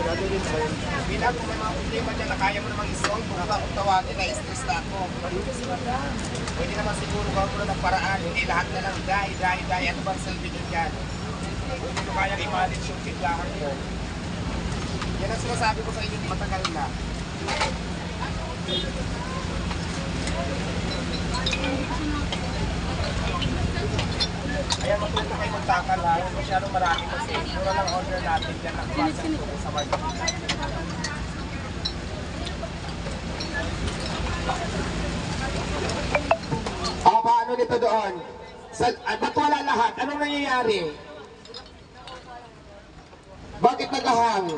Bilang kung may mga problema dyan na kaya mo namang isolve, kung akong tawagin na stress na ako, pwede naman siguro gawin ko na ng paraan, hindi lahat na lang die, ano bang silbi din yan? Hindi ko kayang i-manage yung tindahan ko. Yan ang sinasabi ko sa inyo matagal na. Ayan, matuto kayo magtakal ha. Huwag masyadong marami kasi mura lang order natin dyan ang pasok ko sa market. Paano nito doon? Ba't wala lahat? Anong nangyayari? Bakit nagahang?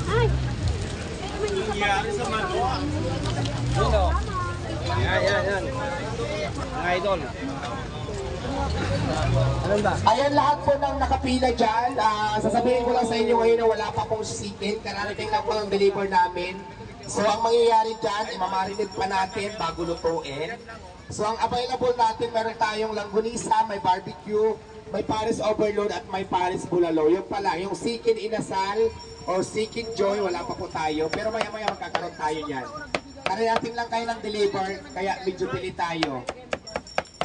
Ay! Nangyayari sa manwa. Yun o. Yan. Mga idol. Anong ba? Ayan lahat po ng nakapila dyan. Sasabihin ko lang sa inyo ngayon na wala pa pong sikin. Kararating lang po ang deliver namin. So ang mangyayari dyan, imamarinate pa natin bago lutuin. So ang available natin, meron tayong langgunisa, may barbecue, may Paris Overload at may Paris Bulalo. Yung pala, yung sikin inasal o sikin joy, wala pa po tayo. Pero maya-maya magkakaroon tayo niyan. Kararating lang kayo ng deliver, kaya medyo delay tayo.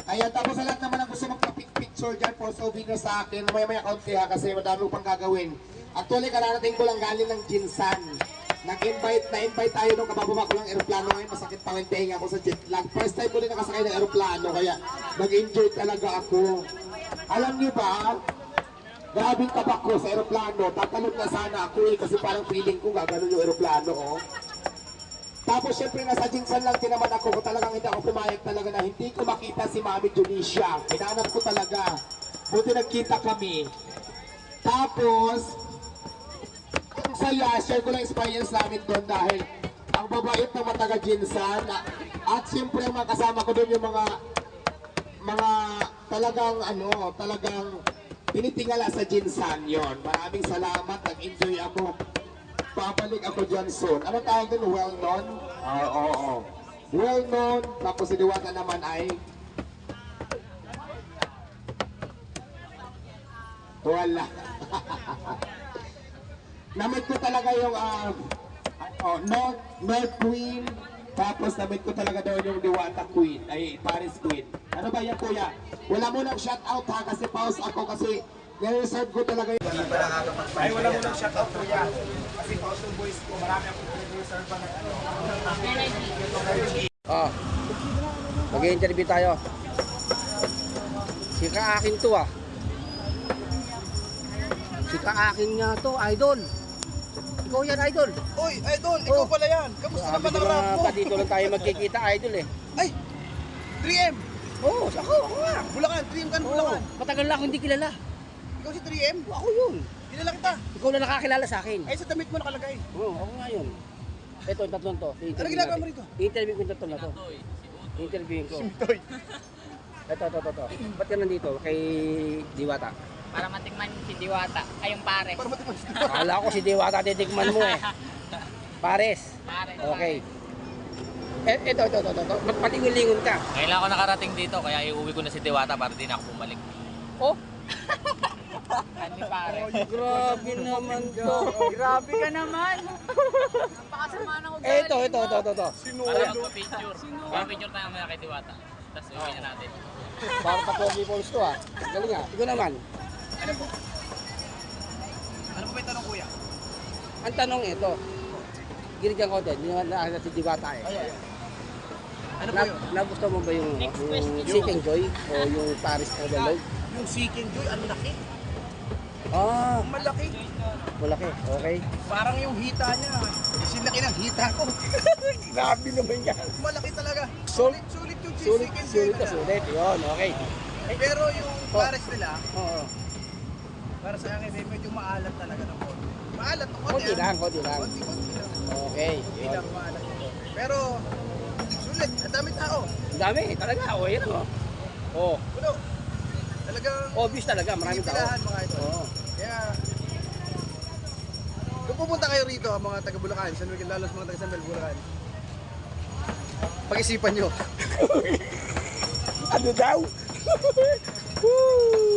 Ayan, tapos sa lahat naman ang gusto magpa-picture dyan for souvenir sa akin, maya-maya kaunti ha, kasi madami pang gagawin. Actually, kararating ko lang galing ng Jinsan. Na-invite tayo nung kabababa ko ng aeroplano ngayon, masakit pa yung tenga ako sa jet lag. First time ko din nakasakay ng aeroplano, kaya nag-enjoy talaga ako. Alam niyo ba, grabing kabak ko sa aeroplano, tatalon na sana ako kasi parang feeling ko gaganon yung aeroplano, oh. Tapos syempre nasa Jinsan lang din naman ako, talagang hindi ako pumayag talaga na hindi ko makita si Mami Junicia. Hinanap ko talaga. Buti nagkita kami. Tapos, ang saya, share ko lang experience namin doon dahil ang babait ng mga taga Jinsan at syempre mga kasama ko doon yung mga talagang tinitingala sa Jinsan yon. Maraming salamat, nag-enjoy ako. Babalik ako dyan soon. Ano tawag doon? Well known? Oo. Well known. Tapos si Diwata naman ay wala. Namit ko talaga yung North Queen. Tapos namit ko talaga daw yung Diwata Queen. Ay, Paris Queen. Ano ba yan, kuya? Wala mo nang shout out ha, kasi pause ako kasi nire-reserve ko talaga yung... Ay, wala mo nang shout out, kuya. Kasi pause yung voice ko. Marami akong nire-reserve pa ng Oh. Mag-i-interview tayo. Si kaakin to ah. Si kaakin nga to, idol. Ikaw yan, idol. Oy, idol, ikaw pala yan. Kamusta naman ang rap mo? Pa dito lang tayo magkikita, idol eh. Ay, 3M. Oo, ako nga. Bulacan, 3M ka ng Bulacan. Matagal na ako hindi kilala. Ikaw si 3M? Ako yun. Kilala kita. Ikaw na nakakilala sa akin. Ay, sa damit mo nakalagay. Oo, ako nga yun. Ito, yung tatlong to. Ano ginagawa mo rito? I-interview ko yung tatlong na to. I-interviewin ko. Simtoy. Ito. Ba't ka nandito? Kay Diwata. Para matikman si Diwata. Ay, yung pare. Para matipas. Akala ko si Diwata titikman mo eh. Pares. Pare. Okay. Ito. Ba't palingon-lingon ka? Ngayon ako nakarating dito, kaya iuwi ko na si Diwata para di na ako bumalik. Oh, Ani pare. grabe naman to. Grabe ka naman. Napakasama ng ugali. Ito. Para magpa-picture. Magpa-picture tayo muna kay Diwata. Tapos iuwi na natin. Para pa-pogi balls to ah. Galing ah. Ikaw naman. Ano po ba yung tanong, kuya? Ang tanong ito. Ginigyan ko din. Hindi naman nakakita si Diwata eh. Ano po yun? Nagusto mo ba yung Seeking Joy o yung Paris Overload? Yung Seeking Joy, ang laki. Ah, Ang malaki. malaki. Okay. Parang yung hita niya. Sinaki ng hita ko. Grabe naman yan. Malaki talaga. Sulit Sulit yung Sulit Seeking Joy. na sulit. Yun, okay. Pero yung pares nila, Oo. para sa akin, medyo maalat talaga ng konti. Maalat ng konti. Konti lang. Konti lang. Okay. Hindi Yun. lang maalat. Pero, sulit. Ang dami tao. Ang dami, talaga. O, yan o. Oh. Puno. Talagang Obvious talaga, maraming tao. pinipilahan mga ito. Oo. Kaya, kung pupunta kayo rito, mga taga Bulacan, San Miguel, lalo sa mga taga San Miguel, Bulacan, pag-isipan nyo. Ano daw? Woo!